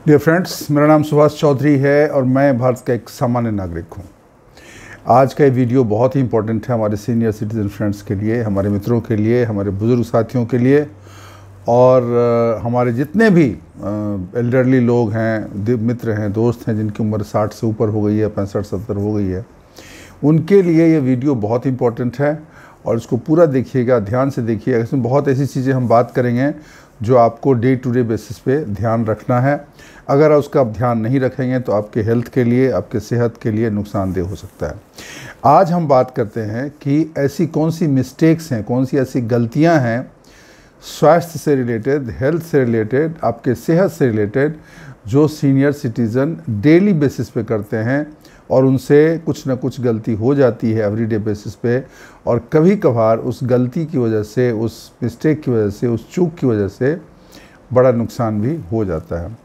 Dear friends, मेरा नाम सुभाष चौधरी है और मैं भारत का एक सामान्य नागरिक हूँ। आज का ये वीडियो बहुत ही इंपॉर्टेंट है हमारे सीनियर सिटीजन फ्रेंड्स के लिए, हमारे मित्रों के लिए, हमारे बुज़ुर्ग साथियों के लिए और हमारे जितने भी एल्डरली लोग हैं, मित्र हैं, दोस्त हैं जिनकी उम्र 60 से ऊपर हो गई है, 65-70 हो गई है, उनके लिए ये वीडियो बहुत इंपॉर्टेंट है और इसको पूरा देखिएगा, ध्यान से देखिएगा। इसमें बहुत ऐसी चीज़ें हम बात करेंगे जो आपको डे टू डे बेसिस पे ध्यान रखना है। अगर उसका आप ध्यान नहीं रखेंगे तो आपके हेल्थ के लिए, आपके सेहत के लिए नुकसानदेह हो सकता है। आज हम बात करते हैं कि ऐसी कौन सी मिस्टेक्स हैं, कौन सी ऐसी गलतियां हैं स्वास्थ्य से रिलेटेड, हेल्थ से रिलेटेड, आपके सेहत से रिलेटेड, जो सीनियर सिटीज़न डेली बेसिस पे करते हैं और उनसे कुछ ना कुछ गलती हो जाती है एवरीडे बेसिस पे, और कभी कभार उस गलती की वजह से, उस मिस्टेक की वजह से, उस चूक की वजह से बड़ा नुकसान भी हो जाता है।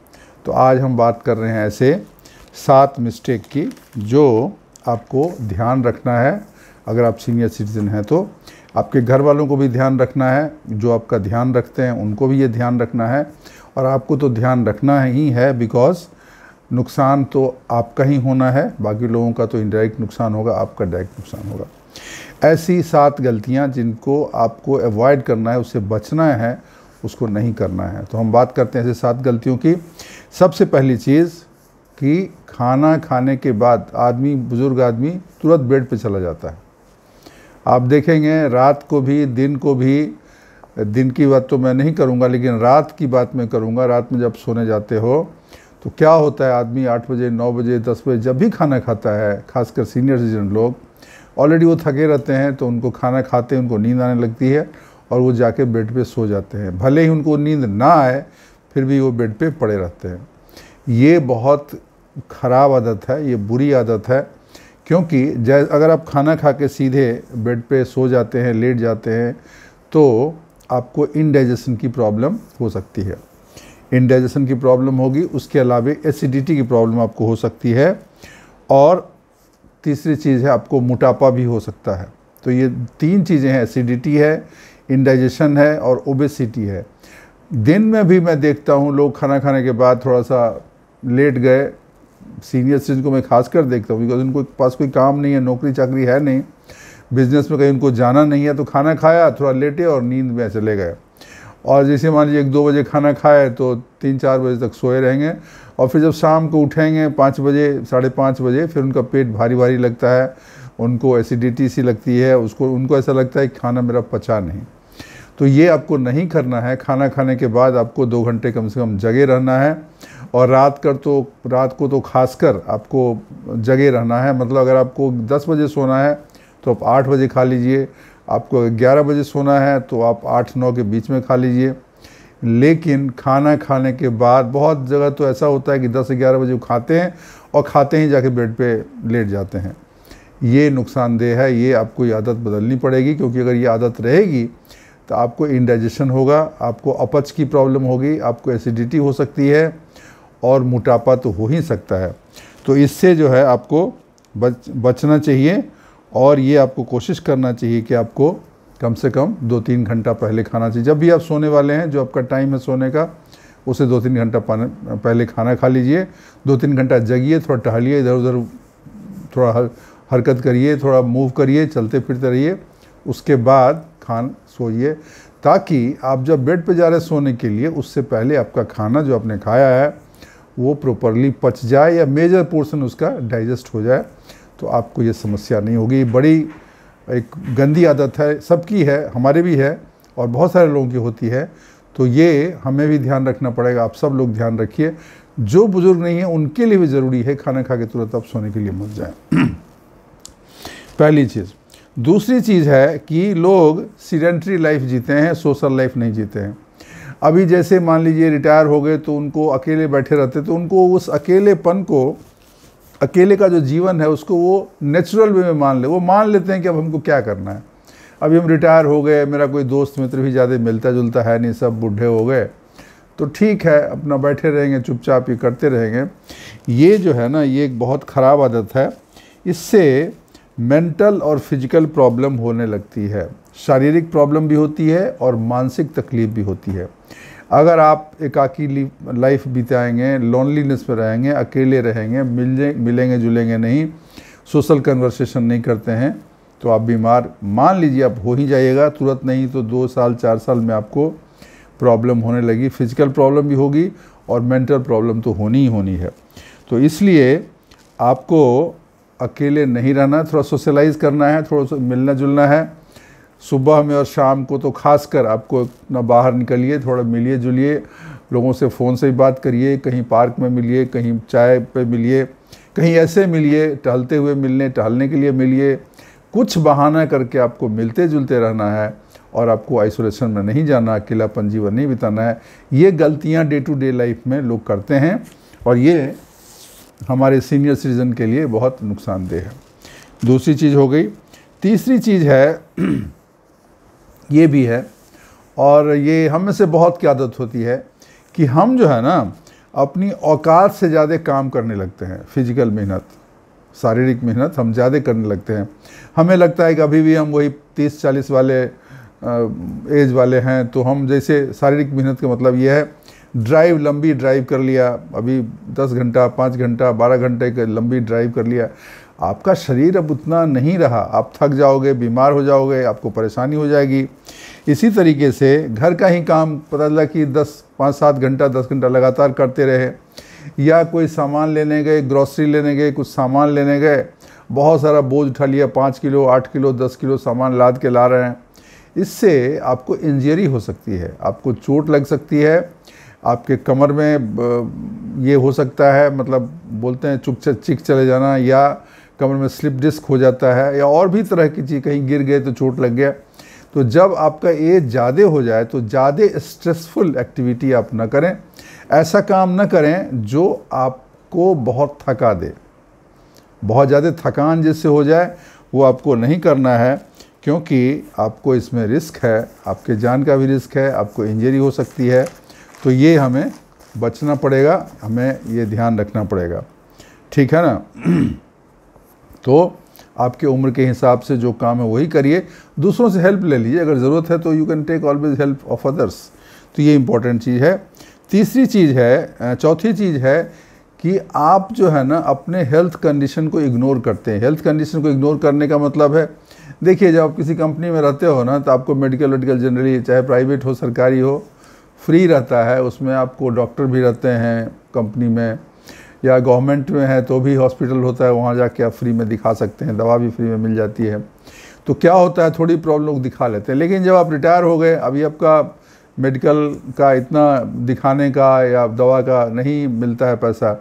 तो आज हम बात कर रहे हैं ऐसे 7 मिस्टेक की जो आपको ध्यान रखना है। अगर आप सीनियर सिटीज़न हैं तो आपके घर वालों को भी ध्यान रखना है, जो आपका ध्यान रखते हैं उनको भी ये ध्यान रखना है, और आपको तो ध्यान रखना ही है बिकॉज़ नुकसान तो आपका ही होना है, बाकी लोगों का तो इनडायरेक्ट नुकसान होगा, आपका डायरेक्ट नुकसान होगा। ऐसी 7 गलतियां जिनको आपको अवॉइड करना है, उससे बचना है, उसको नहीं करना है। तो हम बात करते हैं ऐसे 7 गलतियों की। सबसे पहली चीज़ कि खाना खाने के बाद आदमी, बुज़ुर्ग आदमी तुरंत बेड पे चला जाता है। आप देखेंगे रात को भी, दिन को भी, दिन की बात तो मैं नहीं करूँगा लेकिन रात की बात मैं करूँगा। रात में जब सोने जाते हो तो क्या होता है, आदमी 8 बजे, 9 बजे, 10 बजे जब भी खाना खाता है, खासकर सीनियर सिटीजन लोग, ऑलरेडी वो थके रहते हैं, तो उनको खाना खाते उनको नींद आने लगती है और वो जाके बेड पे सो जाते हैं। भले ही उनको नींद ना आए फिर भी वो बेड पे पड़े रहते हैं। ये बहुत ख़राब आदत है, ये बुरी आदत है, क्योंकि अगर आप खाना खा के सीधे बेड पे सो जाते हैं, लेट जाते हैं, तो आपको इनडाइजेशन की प्रॉब्लम हो सकती है। इनडाइजेशन की प्रॉब्लम होगी, उसके अलावा एसिडिटी की प्रॉब्लम आपको हो सकती है, और तीसरी चीज़ है आपको मोटापा भी हो सकता है। तो ये 3 चीज़ें हैं, एसिडिटी है, इंडाइजेशन है और ओबेसिटी है। दिन में भी मैं देखता हूँ लोग खाना खाने के बाद थोड़ा सा लेट गए, सीनियर सिटीजन को मैं खासकर देखता हूँ बिकॉज उनको पास कोई काम नहीं है, नौकरी चाकरी है नहीं, बिजनेस में कहीं उनको जाना नहीं है, तो खाना खाया, थोड़ा लेटे और नींद में चले गए। और जैसे मान लीजिए 1-2 बजे खाना खाए तो 3-4 बजे तक सोए रहेंगे, और फिर जब शाम को उठेंगे 5 बजे, 5:30 बजे, फिर उनका पेट भारी भारी लगता है, उनको एसिडिटी सी लगती है, उनको ऐसा लगता है कि खाना मेरा पचा नहीं। तो ये आपको नहीं करना है। खाना खाने के बाद आपको 2 घंटे कम से कम जगे रहना है, और रात को तो खासकर आपको जगे रहना है। मतलब अगर आपको 10 बजे सोना है तो आप 8 बजे खा लीजिए, आपको 11 बजे सोना है तो आप 8-9 के बीच में खा लीजिए। लेकिन खाना खाने के बाद बहुत जगह तो ऐसा होता है कि 10-11 बजे खाते हैं और खाते ही जाके बेड पे लेट जाते हैं। ये नुकसानदेह है, ये आपको ये आदत बदलनी पड़ेगी, क्योंकि अगर ये आदत रहेगी तो आपको इंडाइजेशन होगा, आपको अपच की प्रॉब्लम होगी, आपको एसिडिटी हो सकती है और मोटापा तो हो ही सकता है। तो इससे जो है आपको बचना चाहिए, और ये आपको कोशिश करना चाहिए कि आपको कम से कम 2-3 घंटा पहले खाना चाहिए। जब भी आप सोने वाले हैं, जो आपका टाइम है सोने का, उसे 2-3 घंटा पहले खाना खा लीजिए। 2-3 घंटा जगिए, थोड़ा टहलिए, इधर उधर थोड़ा हरकत करिए, थोड़ा मूव करिए, चलते फिरते रहिए, उसके बाद सोइए, ताकि आप जब बेड पे जा रहे हैं सोने के लिए, उससे पहले आपका खाना जो आपने खाया है वो प्रॉपरली पच जाए या मेजर पोर्शन उसका डाइजेस्ट हो जाए, तो आपको ये समस्या नहीं होगी। बड़ी एक गंदी आदत है, सबकी है, हमारे भी है और बहुत सारे लोगों की होती है। तो ये हमें भी ध्यान रखना पड़ेगा, आप सब लोग ध्यान रखिए। जो बुज़ुर्ग नहीं है उनके लिए भी ज़रूरी है, खाना खा के तुरंत आप सोने के लिए मत जाएं। पहली चीज़। दूसरी चीज़ है कि लोग सीडेंटरी लाइफ जीते हैं, सोशल लाइफ नहीं जीते हैं। अभी जैसे मान लीजिए रिटायर हो गए तो उनको अकेले बैठे रहते, तो उनको उस अकेलेपन को, अकेले का जो जीवन है उसको वो नेचुरल वे में वो मान लेते हैं कि अब हमको क्या करना है। अभी हम रिटायर हो गए, मेरा कोई दोस्त मित्र भी ज़्यादा मिलता जुलता है नहीं, सब बूढ़े हो गए, तो ठीक है अपना बैठे रहेंगे, चुपचाप ही करते रहेंगे। ये जो है ना, ये एक बहुत ख़राब आदत है। इससे मेंटल और फिजिकल प्रॉब्लम होने लगती है, शारीरिक प्रॉब्लम भी होती है और मानसिक तकलीफ भी होती है। अगर आप एकाकी लाइफ बिताएंगे, लोनलीनेस में रहेंगे, अकेले रहेंगे, मिलेंगे जुलेंगे नहीं, सोशल कन्वर्सेशन नहीं करते हैं, तो आप बीमार मान लीजिए आप हो ही जाइएगा। तुरंत नहीं तो 2 साल 4 साल में आपको प्रॉब्लम होने लगी। फिजिकल प्रॉब्लम भी होगी और मेंटल प्रॉब्लम तो होनी ही होनी है। तो इसलिए आपको अकेले नहीं रहना, थोड़ा सोशलाइज करना है, थोड़ा सा मिलना जुलना है। सुबह में और शाम को तो खासकर आपको ना बाहर निकलिए, थोड़ा मिलिए जुलिए, लोगों से फ़ोन से ही बात करिए, कहीं पार्क में मिलिए, कहीं चाय पे मिलिए, कहीं ऐसे मिलिए, टहलते हुए टहलने के लिए मिलिए। कुछ बहाना करके आपको मिलते जुलते रहना है और आपको आइसोलेशन में नहीं जाना, अकेलापन जीवन नहीं बिताना है। ये गलतियाँ डे टू डे लाइफ में लोग करते हैं और ये हमारे सीनियर सिटीज़न के लिए बहुत नुकसानदेह है। दूसरी चीज़ हो गई। तीसरी चीज़ है ये भी है, और ये हम में से बहुत की आदत होती है कि हम जो है ना अपनी औकात से ज़्यादा काम करने लगते हैं। फिजिकल मेहनत, शारीरिक मेहनत हम ज़्यादा करने लगते हैं। हमें लगता है कि अभी भी हम वही 30-40 वाले एज वाले हैं, तो हम जैसे शारीरिक मेहनत का मतलब ये है लंबी ड्राइव कर लिया, अभी 10 घंटा 5 घंटा 12 घंटे की लंबी ड्राइव कर लिया। आपका शरीर अब उतना नहीं रहा, आप थक जाओगे, बीमार हो जाओगे, आपको परेशानी हो जाएगी। इसी तरीके से घर का ही काम पता चला कि 5-7 घंटा 10 घंटा लगातार करते रहे, या कोई सामान लेने गए, ग्रॉसरी लेने गए, कुछ सामान लेने गए, बहुत सारा बोझ उठा लिया, 5 किलो 8 किलो 10 किलो सामान लाद के ला रहे हैं। इससे आपको इंजरी हो सकती है, आपको चोट लग सकती है, आपके कमर में ये हो सकता है, मतलब बोलते हैं चिक चले जाना, या कमर में स्लिप डिस्क हो जाता है, या और भी तरह की चीज़, कहीं गिर गए तो चोट लग गया। तो जब आपका एज ज़्यादा हो जाए तो ज़्यादा स्ट्रेसफुल एक्टिविटी आप ना करें, ऐसा काम ना करें जो आपको बहुत थका दे। बहुत ज़्यादा थकान जिससे हो जाए वो आपको नहीं करना है, क्योंकि आपको इसमें रिस्क है, आपके जान का भी रिस्क है, आपको इंजरी हो सकती है। तो ये हमें बचना पड़ेगा, हमें ये ध्यान रखना पड़ेगा, ठीक है ना। तो आपके उम्र के हिसाब से जो काम है वही करिए, दूसरों से हेल्प ले लीजिए, अगर ज़रूरत है तो you can take always help of others. तो ये इम्पोर्टेंट चीज़ है। तीसरी चीज़ है, चौथी चीज़ है कि आप जो है ना अपने हेल्थ कंडीशन को इग्नोर करते हैं। हेल्थ कंडीशन को इग्नोर करने का मतलब है, देखिए जब आप किसी कंपनी में रहते हो ना, तो आपको मेडिकल जनरली चाहे प्राइवेट हो सरकारी हो फ्री रहता है, उसमें आपको डॉक्टर भी रहते हैं कंपनी में, या गवर्नमेंट में है तो भी हॉस्पिटल होता है, वहाँ जाके आप फ्री में दिखा सकते हैं, दवा भी फ्री में मिल जाती है। तो क्या होता है, थोड़ी प्रॉब्लम लोग दिखा लेते हैं, लेकिन जब आप रिटायर हो गए, अभी आपका मेडिकल का इतना दिखाने का या दवा का नहीं मिलता है पैसा,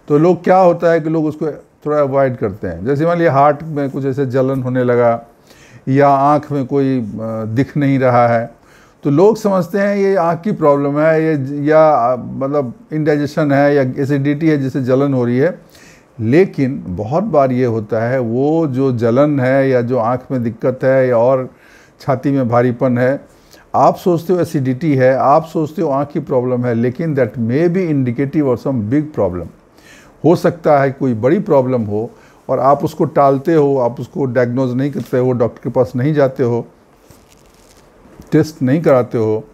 तो लोग क्या होता है कि लोग उसको थोड़ा अवॉइड करते हैं। जैसे मान लिया हार्ट में कुछ ऐसे जलन होने लगा, या आँख में कोई दिख नहीं रहा है, तो लोग समझते हैं ये आँख की प्रॉब्लम है, ये या मतलब इंडाइजेशन है या एसिडिटी है जिससे जलन हो रही है। लेकिन बहुत बार ये होता है वो जो जलन है या जो आँख में दिक्कत है या और छाती में भारीपन है, आप सोचते हो एसिडिटी है, आप सोचते हो आँख की प्रॉब्लम है, लेकिन दैट मे बी इंडिकेटिव और सम बिग प्रॉब्लम। हो सकता है कोई बड़ी प्रॉब्लम हो और आप उसको टालते हो, आप उसको डायग्नोज नहीं करते हो, डॉक्टर के पास नहीं जाते हो, टेस्ट नहीं कराते हो।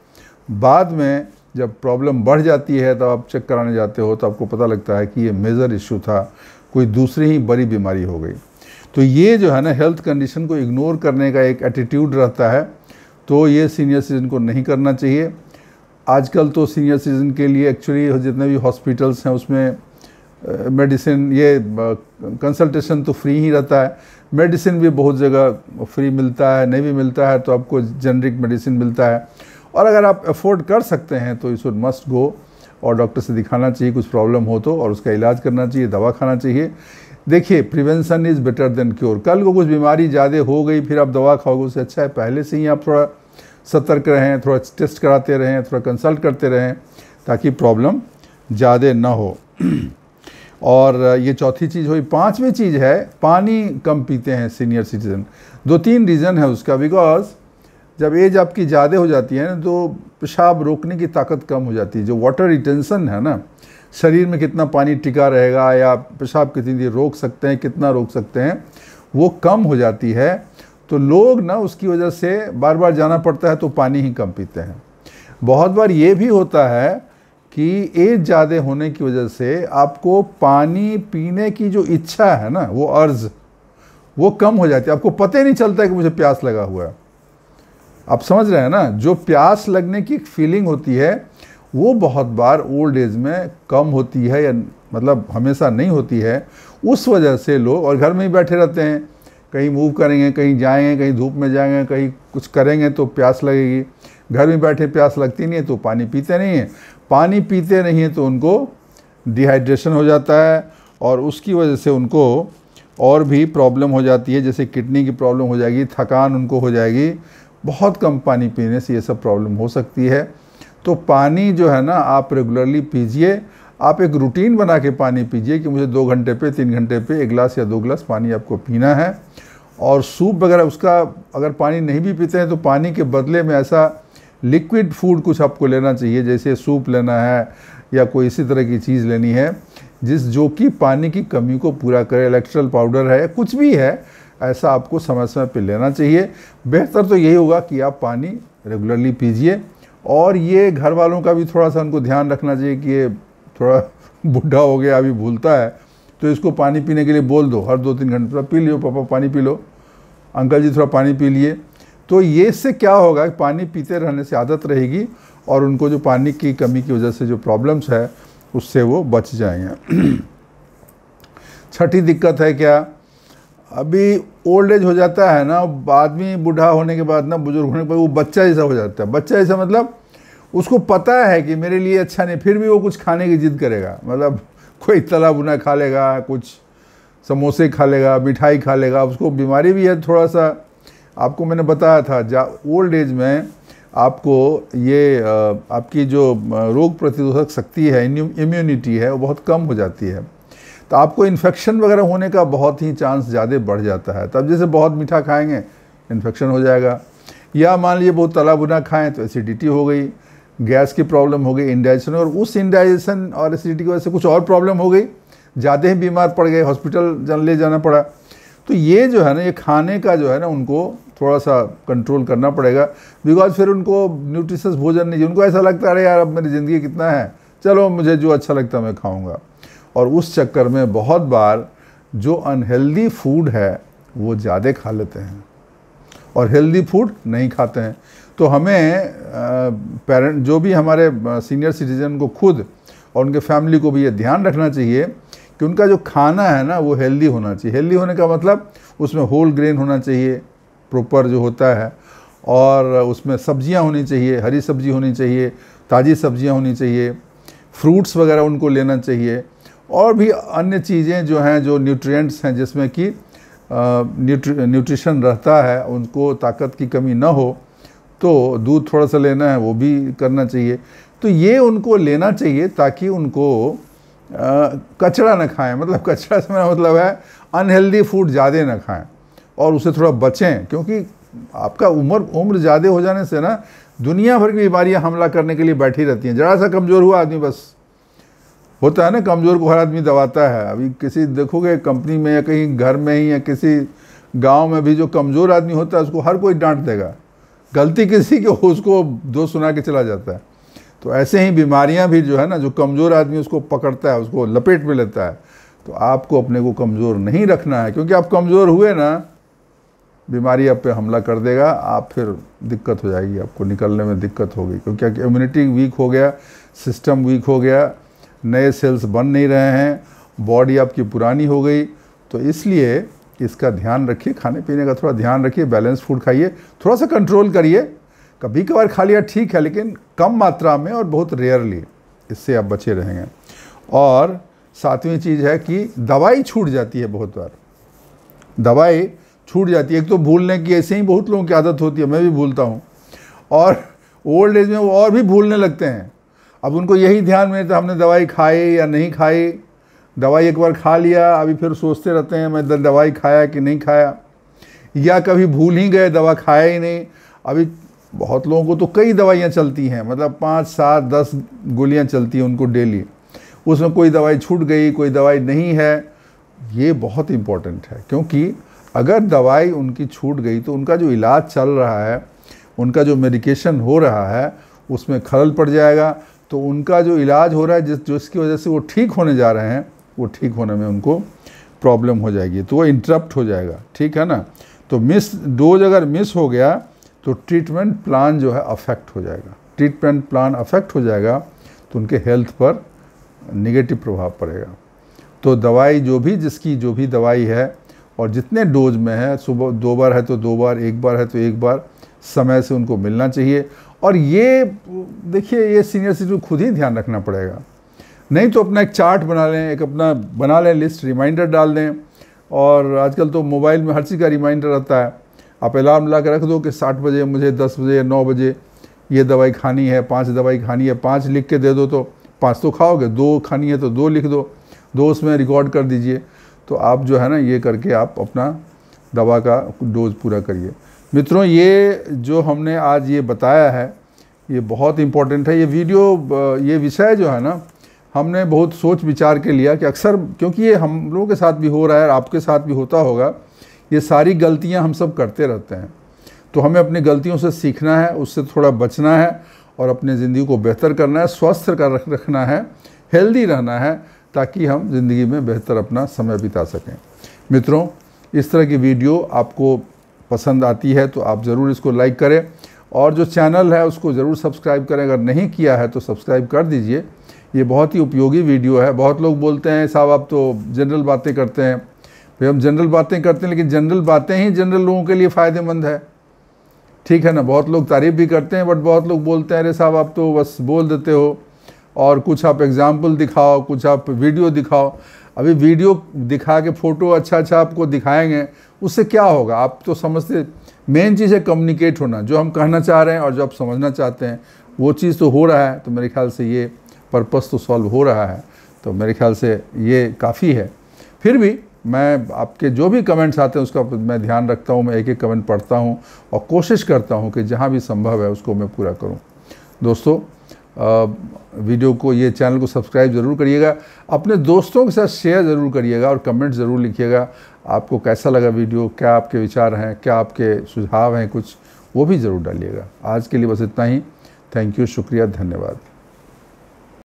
बाद में जब प्रॉब्लम बढ़ जाती है तब आप चेक कराने जाते हो, तो आपको पता लगता है कि ये मेजर इश्यू था, कोई दूसरी ही बड़ी बीमारी हो गई। तो ये जो है ना हेल्थ कंडीशन को इग्नोर करने का एक एटीट्यूड रहता है, तो ये सीनियर सिटीजन को नहीं करना चाहिए। आजकल तो सीनियर सिटीजन के लिए एक्चुअली जितने भी हॉस्पिटल्स हैं उसमें मेडिसिन, ये कंसल्टेशन तो फ्री ही रहता है, मेडिसिन भी बहुत जगह फ्री मिलता है, नहीं भी मिलता है तो आपको जेनरिक मेडिसिन मिलता है। और अगर आप अफोर्ड कर सकते हैं तो यू शुड मस्ट गो और डॉक्टर से दिखाना चाहिए, कुछ प्रॉब्लम हो तो, और उसका इलाज करना चाहिए, दवा खाना चाहिए। देखिए prevention is better than cure. कल को कुछ बीमारी ज़्यादा हो गई फिर आप दवा खाओगे, उससे अच्छा है पहले से ही आप थोड़ा सतर्क रहें, थोड़ा टेस्ट कराते रहें, थोड़ा कंसल्ट करते रहें, ताकि प्रॉब्लम ज़्यादा ना हो। और ये चौथी चीज़ हुई। पांचवी चीज़ है पानी कम पीते हैं सीनियर सिटीज़न। 2-3 रीज़न है उसका। बिकॉज जब एज आपकी ज़्यादा हो जाती है ना तो पेशाब रोकने की ताकत कम हो जाती है। जो वाटर रिटेंशन है ना, शरीर में कितना पानी टिका रहेगा या पेशाब कितनी देर रोक सकते हैं, कितना रोक सकते हैं, वो कम हो जाती है। तो लोग ना उसकी वजह से बार बार जाना पड़ता है तो पानी ही कम पीते हैं। बहुत बार ये भी होता है कि एज ज़्यादा होने की वजह से आपको पानी पीने की जो इच्छा है ना, वो अर्ज वो कम हो जाती है, आपको पता ही नहीं चलता है कि मुझे प्यास लगा हुआ है। आप समझ रहे हैं ना, जो प्यास लगने की फीलिंग होती है वो बहुत बार ओल्ड एज में कम होती है, या मतलब हमेशा नहीं होती है। उस वजह से लोग और घर में ही बैठे रहते हैं, कहीं मूव करेंगे, कहीं जाएंगे, कहीं धूप में जाएंगे, कहीं कुछ करेंगे तो प्यास लगेगी। घर में बैठे प्यास लगती नहीं है तो पानी पीते नहीं हैं, पानी पीते नहीं हैं तो उनको डिहाइड्रेशन हो जाता है, और उसकी वजह से उनको और भी प्रॉब्लम हो जाती है, जैसे किडनी की प्रॉब्लम हो जाएगी, थकान उनको हो जाएगी। बहुत कम पानी पीने से ये सब प्रॉब्लम हो सकती है। तो पानी जो है ना, आप रेगुलरली पीजिए। आप एक रूटीन बना के पानी पीजिए कि मुझे 2 घंटे पे 3 घंटे पे 1 गिलास या 2 गिलास पानी आपको पीना है। और सूप वगैरह, उसका अगर पानी नहीं भी पीते हैं तो पानी के बदले में ऐसा लिक्विड फूड कुछ आपको लेना चाहिए, जैसे सूप लेना है या कोई इसी तरह की चीज़ लेनी है जो कि पानी की कमी को पूरा करे। इलेक्ट्रोल पाउडर है, कुछ भी है, ऐसा आपको समय समय पे लेना चाहिए। बेहतर तो यही होगा कि आप पानी रेगुलरली पीजिए। और ये घर वालों का भी थोड़ा सा उनको ध्यान रखना चाहिए कि ये थोड़ा बुढ़ा हो गया, अभी भूलता है, तो इसको पानी पीने के लिए बोल दो, हर 2-3 घंटे थोड़ा पी लियो, पापा पानी पी लो, अंकल जी थोड़ा पानी पी लिए। तो ये इससे क्या होगा, पानी पीते रहने से आदत रहेगी और उनको जो पानी की कमी की वजह से जो प्रॉब्लम्स है उससे वो बच जाएंगे। छठी दिक्कत है क्या, अभी ओल्ड एज हो जाता है ना, आदमी बूढ़ा होने के बाद ना, बुजुर्ग होने के बाद वो बच्चा जैसा हो जाता है। बच्चा जैसा मतलब उसको पता है कि मेरे लिए अच्छा नहीं, फिर भी वो कुछ खाने की जिद करेगा। मतलब कोई तला भुना खा लेगा, कुछ समोसे खा लेगा, मिठाई खा लेगा। उसको बीमारी भी है थोड़ा सा, आपको मैंने बताया था, ओल्ड एज में आपको ये आपकी जो रोग प्रतिरोधक शक्ति है, इम्यूनिटी है, वो बहुत कम हो जाती है। तो आपको इन्फेक्शन वगैरह होने का बहुत ही चांस ज़्यादा बढ़ जाता है। तब जैसे बहुत मीठा खाएंगे इन्फेक्शन हो जाएगा, या मान लीजिए बहुत तला भुना खाएँ तो एसिडिटी हो गई, गैस की प्रॉब्लम हो गई, इंडाइजेशन, और उस इंडाइजेशन और एसिडिटी की वजह से कुछ और प्रॉब्लम हो गई, ज़्यादा ही बीमार पड़ गए, हॉस्पिटल ले जाना पड़ा। तो ये जो है ना, ये खाने का जो है ना, उनको थोड़ा सा कंट्रोल करना पड़ेगा। बिकॉज फिर उनको न्यूट्रिशियस भोजन नहीं, उनको ऐसा लगता है अरे यार अब मेरी ज़िंदगी कितना है, चलो मुझे जो अच्छा लगता है मैं खाऊंगा। और उस चक्कर में बहुत बार जो अनहेल्दी फूड है वो ज़्यादा खा लेते हैं और हेल्दी फूड नहीं खाते हैं। तो हमें पेरेंट, जो भी हमारे सीनियर सिटीजन को खुद और उनके फैमिली को भी ये ध्यान रखना चाहिए कि उनका जो खाना है ना वो हेल्दी होना चाहिए। हेल्दी होने का मतलब उसमें होल ग्रेन होना चाहिए, प्रॉपर जो होता है, और उसमें सब्जियां होनी चाहिए, हरी सब्जी होनी चाहिए, ताज़ी सब्जियां होनी चाहिए, फ्रूट्स वगैरह उनको लेना चाहिए, और भी अन्य चीज़ें जो हैं, जो न्यूट्रिएंट्स हैं जिसमें कि न्यूट्रिशन रहता है, उनको ताकत की कमी ना हो। तो दूध थोड़ा सा लेना है, वो भी करना चाहिए। तो ये उनको लेना चाहिए ताकि उनको कचरा ना खाएं। मतलब कचरा से मेरा मतलब है अनहेल्दी फूड ज़्यादा ना खाएं और उसे थोड़ा बचें, क्योंकि आपका उम्र ज़्यादा हो जाने से ना दुनिया भर की बीमारियां हमला करने के लिए बैठी रहती हैं। ज़रा सा कमज़ोर हुआ आदमी, बस होता है ना, कमज़ोर को हर आदमी दबाता है। अभी किसी देखोगे कंपनी में या कहीं घर में ही या किसी गांव में भी जो कमज़ोर आदमी होता है उसको हर कोई डांट देगा, गलती किसी की हो उसको दोष सुना के चला जाता है। तो ऐसे ही बीमारियां भी जो है ना, जो कमज़ोर आदमी उसको पकड़ता है, उसको लपेट में लेता है। तो आपको अपने को कमज़ोर नहीं रखना है, क्योंकि आप कमज़ोर हुए ना, बीमारी आप पे हमला कर देगा, आप फिर दिक्कत हो जाएगी, आपको निकलने में दिक्कत होगी, क्योंकि इम्यूनिटी वीक हो गया, सिस्टम वीक हो गया, नए सेल्स बन नहीं रहे हैं, बॉडी आपकी पुरानी हो गई। तो इसलिए इसका ध्यान रखिए, खाने पीने का थोड़ा ध्यान रखिए, बैलेंस फूड खाइए, थोड़ा सा कंट्रोल करिए। कभी कभार खा लिया ठीक है, लेकिन कम मात्रा में और बहुत रेयरली, इससे आप बचे रहेंगे। और सातवीं चीज़ है कि दवाई छूट जाती है, बहुत बार दवाई छूट जाती है। एक तो भूलने की ऐसे ही बहुत लोगों की आदत होती है, मैं भी भूलता हूँ, और ओल्ड एज में वो और भी भूलने लगते हैं। अब उनको यही ध्यान में तो हमने दवाई खाई या नहीं खाई, दवाई एक बार खा लिया, अभी फिर सोचते रहते हैं मैं दवाई खाया कि नहीं खाया, या कभी भूल ही गए, दवा खाया ही नहीं। अभी बहुत लोगों को तो कई दवाइयाँ चलती हैं, मतलब 5, 7, 10 गोलियाँ चलती हैं उनको डेली, उसमें कोई दवाई छूट गई, कोई दवाई नहीं है। ये बहुत इम्पोर्टेंट है, क्योंकि अगर दवाई उनकी छूट गई तो उनका जो इलाज चल रहा है, उनका जो मेडिकेशन हो रहा है, उसमें खलल पड़ जाएगा, तो उनका जो इलाज हो रहा है जिसकी वजह से वो ठीक होने जा रहे हैं, वो ठीक होने में उनको प्रॉब्लम हो जाएगी, तो वो इंटरप्ट हो जाएगा, ठीक है ना। तो डोज अगर मिस हो गया तो ट्रीटमेंट प्लान जो है अफेक्ट हो जाएगा। ट्रीटमेंट प्लान अफेक्ट हो जाएगा तो उनके हेल्थ पर नेगेटिव प्रभाव पड़ेगा। तो दवाई जिसकी जो भी दवाई है और जितने डोज में है, सुबह 2 बार है तो 2 बार, 1 बार है तो 1 बार, समय से उनको मिलना चाहिए। और ये देखिए, ये सीनियर सिटीजन को खुद ही ध्यान रखना पड़ेगा, नहीं तो अपना एक चार्ट बना लें, एक अपना बना लें लिस्ट, रिमाइंडर डाल दें। और आजकल तो मोबाइल में हर चीज़ का रिमाइंडर आता है, आप अलार्म ला के रख दो कि 60 बजे मुझे, 10 बजे, 9 बजे ये दवाई खानी है, 5 दवाई खानी है, 5 लिख के दे दो तो 5 तो खाओगे, 2 खानी है तो 2 लिख दो, 2 उसमें रिकॉर्ड कर दीजिए। तो आप जो है ना, ये करके आप अपना दवा का डोज पूरा करिए। मित्रों, ये जो हमने आज ये बताया है ये बहुत इम्पोर्टेंट है। ये वीडियो, ये विषय जो है ना, हमने बहुत सोच विचार के लिया कि अक्सर, क्योंकि ये हम लोगों के साथ भी हो रहा है, आपके साथ भी होता होगा, ये सारी गलतियां हम सब करते रहते हैं। तो हमें अपनी गलतियों से सीखना है, उससे थोड़ा बचना है और अपनी ज़िंदगी को बेहतर करना है, स्वस्थ रखना है, हेल्दी रहना है, ताकि हम ज़िंदगी में बेहतर अपना समय बिता सकें। मित्रों, इस तरह की वीडियो आपको पसंद आती है तो आप ज़रूर इसको लाइक करें और जो चैनल है उसको ज़रूर सब्सक्राइब करें। अगर नहीं किया है तो सब्सक्राइब कर दीजिए। ये बहुत ही उपयोगी वीडियो है। बहुत लोग बोलते हैं साहब आप तो जनरल बातें करते हैं। भाई हम जनरल बातें करते हैं, लेकिन जनरल बातें ही जनरल लोगों के लिए फ़ायदेमंद है, ठीक है ना। बहुत लोग तारीफ़ भी करते हैं, बट बहुत लोग बोलते हैं अरे साहब आप तो बस बोल देते हो, और कुछ आप एग्जाम्पल दिखाओ, कुछ आप वीडियो दिखाओ। अभी वीडियो दिखा के फ़ोटो अच्छा आपको दिखाएंगे, उससे क्या होगा? आप तो समझते, मेन चीज़ है कम्युनिकेट होना, जो हम कहना चाह रहे हैं और जो आप समझना चाहते हैं वो चीज़ तो हो रहा है। तो मेरे ख्याल से ये पर्पस तो सॉल्व हो रहा है, तो मेरे ख्याल से ये काफ़ी है। फिर भी मैं आपके जो भी कमेंट्स आते हैं उसका मैं ध्यान रखता हूँ, मैं एक एक कमेंट पढ़ता हूँ और कोशिश करता हूँ कि जहाँ भी संभव है उसको मैं पूरा करूँ। दोस्तों, वीडियो को, ये चैनल को सब्सक्राइब ज़रूर करिएगा, अपने दोस्तों के साथ शेयर ज़रूर करिएगा और कमेंट ज़रूर लिखिएगा। आपको कैसा लगा वीडियो, क्या आपके विचार हैं, क्या आपके सुझाव हैं कुछ, वो भी ज़रूर डालिएगा। आज के लिए बस इतना ही। थैंक यू, शुक्रिया, धन्यवाद।